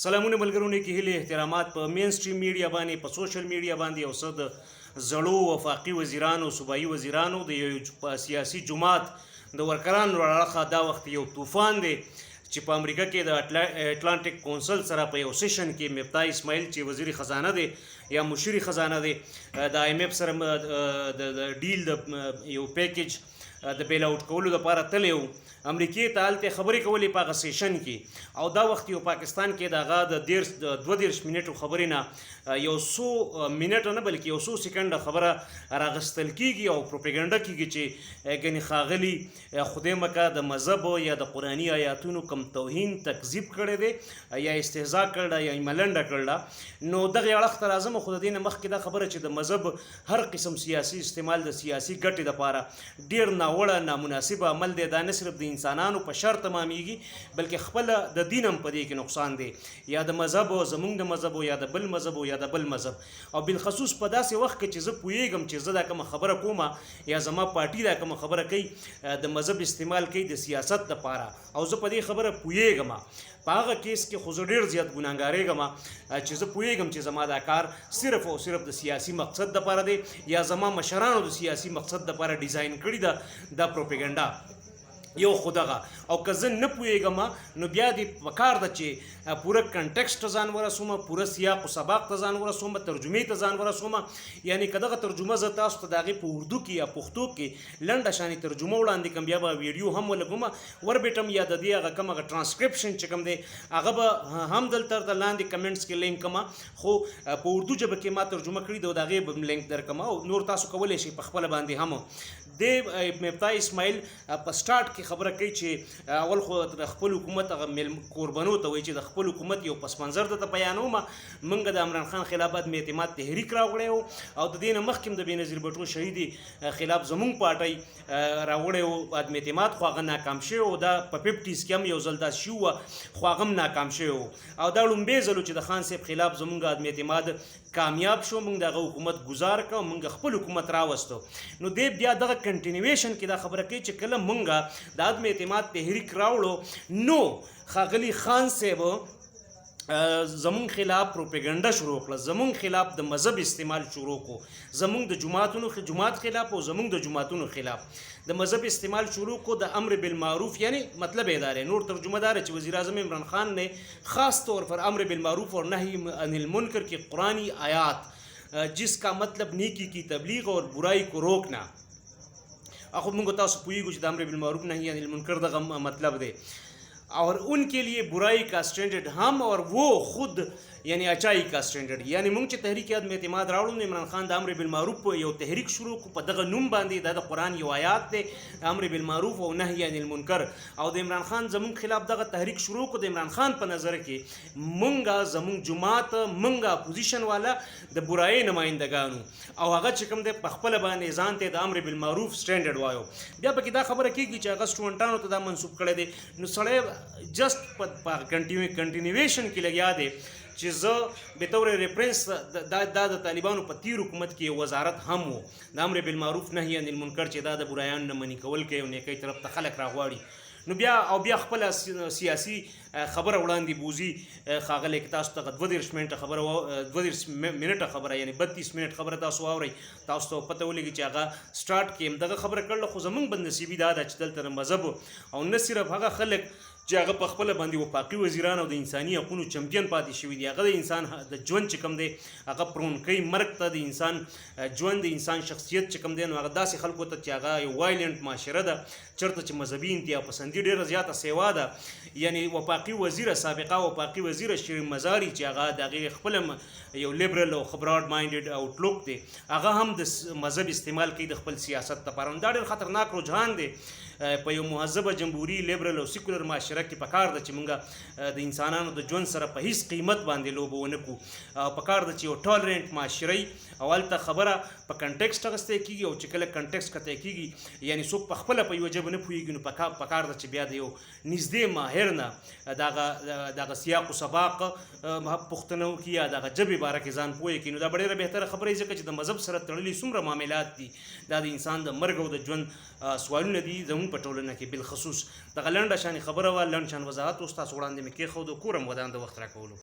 سلامونه ملګرونه کې هلي احترامات په مین سټریم میډیا باندې په سوشل میډیا باندې او څه د زړو وفاقي وزیرانو صوبایي وزیرانو د یو سیاسي جماعت د ورکرانو راخه دا وخت یو طوفان دی چې په امریکا کې د اټلانټیک کونسل سره په یو سیشن کې مفتاح اسماعیل چې وزیر خزانه دی یا مشیر خزانه دی د ایم اف سره د ډیل د یو پیکیج د بیل اوټ کولو لپاره تللی و امریکې ته هلته خبرې کولې په هغه سیشن کې او دا وخت یو پاکستان کې د هغه د 22 منټو خبرې نه یو څو منټه نه بلکې یو څو سکنډه خبره راغستل کیږي او پروپاګاندا کیږي چې ګنې ښاغلي خدای مکه د مذهب یا د قرآني آیاتونو کم توهین تکذیب کړی دی یا استهزاء کړی یا ملنډه کړله نو دغه اړخ ته راځم خو د دې نه مخکې دا خبره چې د مذهب هر قسم سیاسي استعمال د سیاسي ګټې دپاره ډېر ناوړه نامناسبه عمل دی دا نه صرف د انسانانو په شر تمامیږي بلکې خپل د دین هم په دې کې نقصان دی یا د مذهب زمونږ د مذهب یا د بل مذهب یا د بل مذهب او بالخصوص په داسې وخت کې چې زه پوهیږم چې زه دا کومه خبره کومه یا زما پارټي دا کومه خبره کوي د مذهب استعمال کوي د سیاست دپاره او زه په دې خبره پوهیږم په هغه کیس کې خو زه ډېر زیات ګناهګارېږم چې زه پوهیږم چې زما دا کار صرف او صرف د سیاسي مقصد دپاره دی یا زما مشرانو د سیاسي مقصد دپاره ډیزاین کړي ده دا پروپاګاندا یو خو دغه او که زه نه پوهېږم نو بیا دې پکار ده چې پوره کنټکسټ ته ځان ورسوم پوره سیاق و سباق ته ځان ورسوم ترجمې ته ځان ورسوم یعنی که دغه ترجمه زه تاسو ته د هغې په اردو کې یا پښتو کې لنډه شانې ترجمه وړاندې کړم بیا به ویډیو هم ولګوم وربېټم یا د دې هغه کوم هغه ټرانسکرپشن چې کوم دی هغه به هم دلته لاندې کمنټس کې لینک کړم خو په اردو ژبه کې ما ترجمه کړي ده د هغې به لینک درکړم او نور تاسو کولی شئ په خپله باندې هم د مفتاح اسماعیل په سټارټ کې خبره کوي چې اول خو د خپل حکومت هغه قربانو ته وایي چې د خپل حکومت یو پس منظر درته بیانوم موږ د عمران خان خلاف عدم اعتماد تحریک راوړی و او د دې نه مخکې هم د بېنظیر بټو شهیدي خلاف زموږ پارټۍ راوړی و عدم اعتماد خو هغه ناکام شوی و دا په 50s کې هم یو ځل داسې شوي وه خو هغه هم ناکام شوی و او دا لومبی ځل و چې د خان صاحب خلاف زموږ عدم اعتماد کامیاب شو موږ د هغه حکومت ګزار کړو موږ خپل حکومت راوستو نو دی بیا دغه کنټینیویشن کې دا خبره کوي چې کله موږ د عدم اعتماد تحریک راوړو نو ښاغلي خان صاحب زمون خلاف پروپاګاندا شروع کړه زمون خلاف د مذهب استعمال شروع کو زمون د جماعت خلاف او زمون د جماعتونو خلاف د مذهب استعمال شروع کو د امر بالمعروف یعنی مطلب ادارے نور ترجمه دار چې وزیر اعظم عمران خان نے خاص طور پر امر بالمعروف اور نہی عن المنکر کی قرآنی آیات جس کا مطلب نیکی کی تبلیغ اور برائی کو روکنا اخو موږ تاسو پوهیږو چې د امر بالمعروف نہی عن المنکر دغه مطلب دی اور ان کے لیے برائی کا اسٹینڈرڈ ہم اور وہ خود یعنی اچائی کا اسٹینڈرڈ یعنی موږ چې تحریک عدم اعتماد راوړو نو عمران خان د امر بالمعروف یو تحریک شروع کو په دغه نوم باندې د قرآن یو آیات دی امر بالمعروف او نهی عن المنکر او د عمران خان زموږ خلاف دغه تحریک شروع کو د عمران خان په نظر کې موږ زموږ جماعت موږ اپوزیشن والا د برایي نمایندګانو او هغه چې کوم دی په خپله باندې ځان ته د امر بالمعروف سټینډرډ وایو بیا پکې دا خبره کېږي چې هغه سټوډنټانو ته دا منسوب کړی دی نو سړی جسټ په کنټینیویشن کې لګیا دی چې زه به طور ریفرنس دا د طالبانو په تیر حکومت کې وزارت هم و د امر بالمعروف نهی عن المنکر چې دا د برایانو نه منې کول کوي او نیکۍ طرف ته خلک راغواړي نو بیا خپله سیاسي خبره وړاندې بوزي ښاغلی که تاسو ته 22 منټه خبره 22 منټه خبره یعنی 32 منټ خبره تاسو واورئ تاسو ته پته ولګي چې هغه سټارټ کې هم دغه خبره کړله خو زموږ بدنصیبي دا ده چې دلته مذهب او نه صرف هغه خلک چې هغه په خپله باندې وفاقي وزیران او د انساني حقونو چمپین پاتې شوي دي هغه د انسان د ژوند چې کوم دی هغه پرون کوي مرګ ته د انسان ژوند د انسان شخصیت چې کوم دی نو هغه داسې خلکو ته چې هغه یو وایلنټ معاشره ده چېرته چې مذهبي انتها پسندي ډېره زیاته سیوا ده یعنی وفاقي وزیره سابقه وفاقي وزیره شیرین مزاري چې هغه د هغې خپله یو لیبرل او براډ مایندډ آوټلوک دی هغه هم د مذهب استعمال کوي د خپل سیاست دپاره دا ډېر خطرناک رجحان دی په یو مهذبه جمهوري لیبرل او سیکولر معاشره کې پکار ده چې موږ د انسانانو د ژوند سره په هیڅ قیمت باندې لوبه ونه کړو پکار ده چې یو ټالرنټ معاشره او هلته خبره په کنټکسټ اخیستی کېږي او چې کله کنټکسټ قطع کېږي یعنی څوک په خپله په یوه ژبه نه پوهېږي نو پکار ده چې بیا د یو نږدې ماهر نه دغه سیاق و سباق پوښتنه وکړي یا دغه ژبې باره کې ځان پوه کړي نو دا به ډېره بهتره خبره ځکه چې د مذهب سره تړلي څومره معاملات دي دا د انسان د مرګ او د ژوند سوالونه دي زموږ په ټولنه کې بالخصوص دغه لنډه شانې خبره وه لنډ شان وضاحت اوس تاسو وړاندې مې کېښودو کورم ودان د وخت راکولو